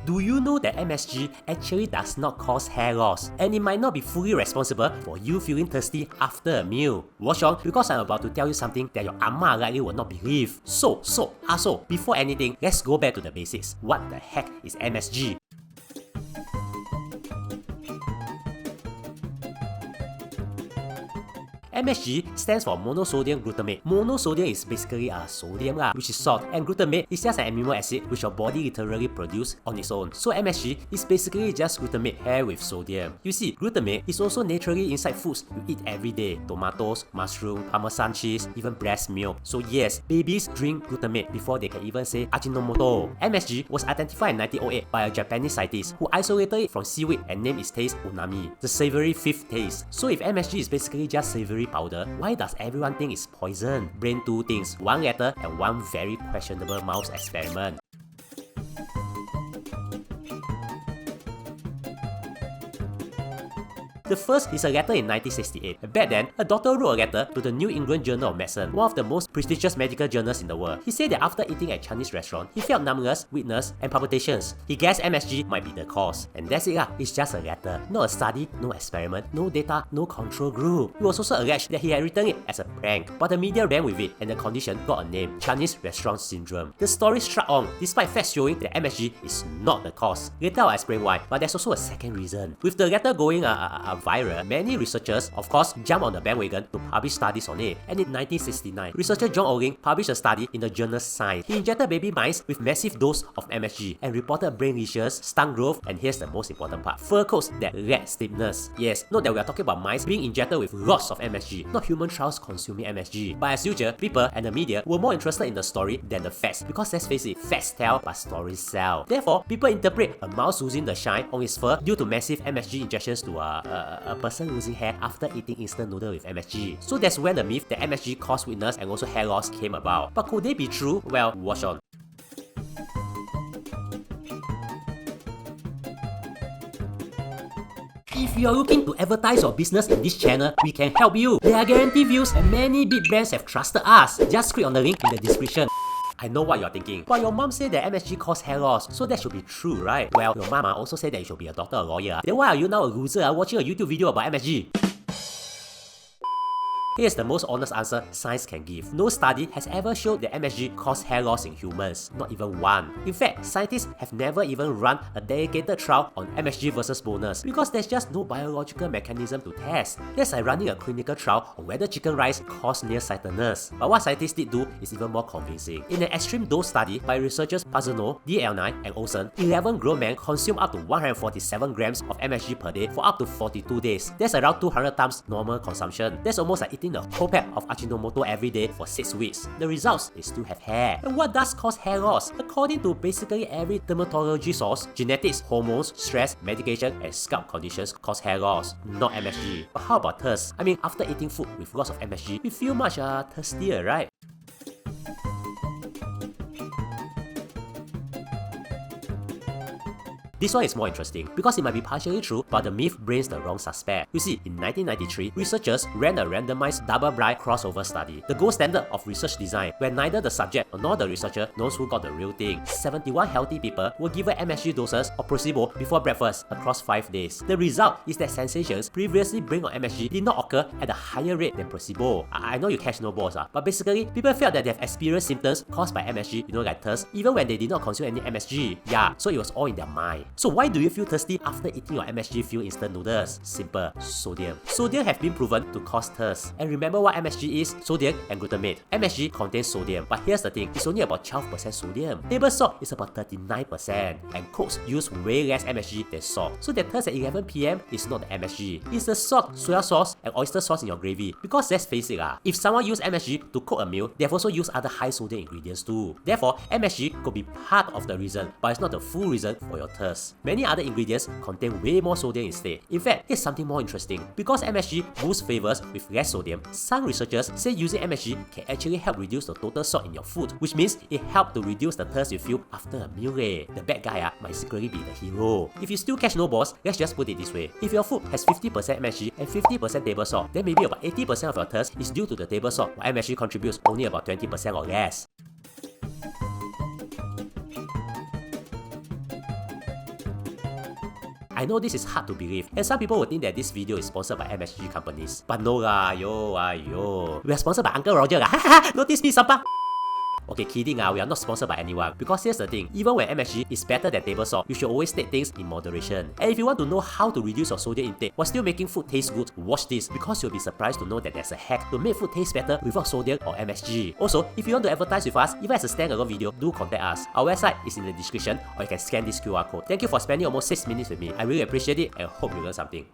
Do you know that MSG actually does not cause hair loss, and it might not be fully responsible for you feeling thirsty after a meal? Watch on, because I'm about to tell you something that your amma likely will not believe. So, before anything, let's go back to the basics. What the heck is MSG? MSG stands for Monosodium Glutamate. Monosodium is basically sodium which is salt, and glutamate is just an amino acid which your body literally produces on its own. So MSG is basically just glutamate paired with sodium. You see, glutamate is also naturally inside foods you eat every day. Tomatoes, mushroom, Parmesan cheese, even breast milk. So yes, babies drink glutamate before they can even say Ajinomoto. MSG was identified in 1908 by a Japanese scientist who isolated it from seaweed and named its taste umami, the savoury fifth taste. So if MSG is basically just savoury powder, why does everyone think it's poison? Brain two things, one letter and one very questionable mouse experiment. The first is a letter in 1968. Back then, a doctor wrote a letter to the New England Journal of Medicine, one of the most prestigious medical journals in the world. He said that after eating at a Chinese restaurant, he felt numbness, weakness, and palpitations. He guessed MSG might be the cause. And that's it it's just a letter. Not a study, no experiment, no data, no control group. It was also alleged that he had written it as a prank, but the media ran with it and the condition got a name, Chinese Restaurant Syndrome. The story struck on, despite facts showing that MSG is not the cause. Later I'll explain why, but there's also a second reason. With the letter going viral, many researchers, of course, jumped on the bandwagon to publish studies on it. And in 1969, researcher John Olney published a study in the journal Science. He injected baby mice with massive dose of MSG and reported brain lesions, stunt growth, and here's the most important part, fur coats that lacked stiffness. Yes, note that we are talking about mice being injected with lots of MSG, not human trials consuming MSG. But as usual, people and the media were more interested in the story than the facts, because let's face it, facts tell but stories sell. Therefore, people interpret a mouse losing the shine on its fur due to massive MSG injections to a person losing hair after eating instant noodle with MSG. So that's when the myth that MSG caused weakness and also hair loss came about. But could they be true? Well, watch on. If you are looking to advertise your business in this channel, we can help you. There are guaranteed views and many big brands have trusted us. Just click on the link in the description. I know what you're thinking, but your mom said that MSG causes hair loss, so that should be true, right? Well, your mama also said that you should be a doctor or lawyer. Then why are you now a loser watching a YouTube video about MSG? Here's the most honest answer science can give. No study has ever showed that MSG causes hair loss in humans, not even one. In fact, scientists have never even run a dedicated trial on MSG versus bonus because there's just no biological mechanism to test. That's like running a clinical trial on whether chicken rice causes nearsightedness. But what scientists did do is even more convincing. In an extreme dose study by researchers Bazzano, DL9, and Olson, 11 grown men consumed up to 147 grams of MSG per day for up to 42 days. That's around 200 times normal consumption. That's almost like eating the whole pack of Ajinomoto every day for 6 weeks. The results is still have hair. And what does cause hair loss? According to basically every dermatology source, genetics, hormones, stress, medication, and scalp conditions cause hair loss, not MSG. But how about thirst? I mean, after eating food with lots of MSG, we feel much thirstier, right? This one is more interesting because it might be partially true, but the myth brings the wrong suspect. You see, in 1993, researchers ran a randomized double-blind crossover study, the gold standard of research design, where neither the subject nor the researcher knows who got the real thing. 71 healthy people were given MSG doses of placebo before breakfast across 5 days. The result is that sensations previously brain on MSG did not occur at a higher rate than placebo. I know you catch no balls, but basically, people felt that they've experienced symptoms caused by MSG, like thirst, even when they did not consume any MSG. Yeah, so it was all in their mind. So why do you feel thirsty after eating your MSG fuel instant noodles? Simple, sodium. Sodium have been proven to cause thirst. And remember what MSG is? Sodium and glutamate. MSG contains sodium, but here's the thing, it's only about 12% sodium. Table salt is about 39%, and cooks use way less MSG than salt. So that thirst at 11 PM is not the MSG. It's the salt, soya sauce, and oyster sauce in your gravy. Because let's face it, if someone used MSG to cook a meal, they've also used other high sodium ingredients too. Therefore, MSG could be part of the reason, but it's not the full reason for your thirst. Many other ingredients contain way more sodium instead. In fact, here's something more interesting. Because MSG boosts flavors with less sodium, some researchers say using MSG can actually help reduce the total salt in your food, which means it helps to reduce the thirst you feel after a meal. The bad guy might secretly be the hero. If you still catch no balls, let's just put it this way. If your food has 50% MSG and 50% table salt, then maybe about 80% of your thirst is due to the table salt, while MSG contributes only about 20% or less. I know this is hard to believe, and some people will think that this video is sponsored by MSG companies. But no lah, yo. We are sponsored by Uncle Roger lah. Notice me, Sampa. Okay, kidding we are not sponsored by anyone. Because here's the thing, even when MSG is better than table salt, you should always take things in moderation. And if you want to know how to reduce your sodium intake while still making food taste good, watch this, because you'll be surprised to know that there's a hack to make food taste better without sodium or MSG. Also, if you want to advertise with us, even as a standalone video, do contact us. Our website is in the description, or you can scan this QR code. Thank you for spending almost 6 minutes with me. I really appreciate it and hope you learned something.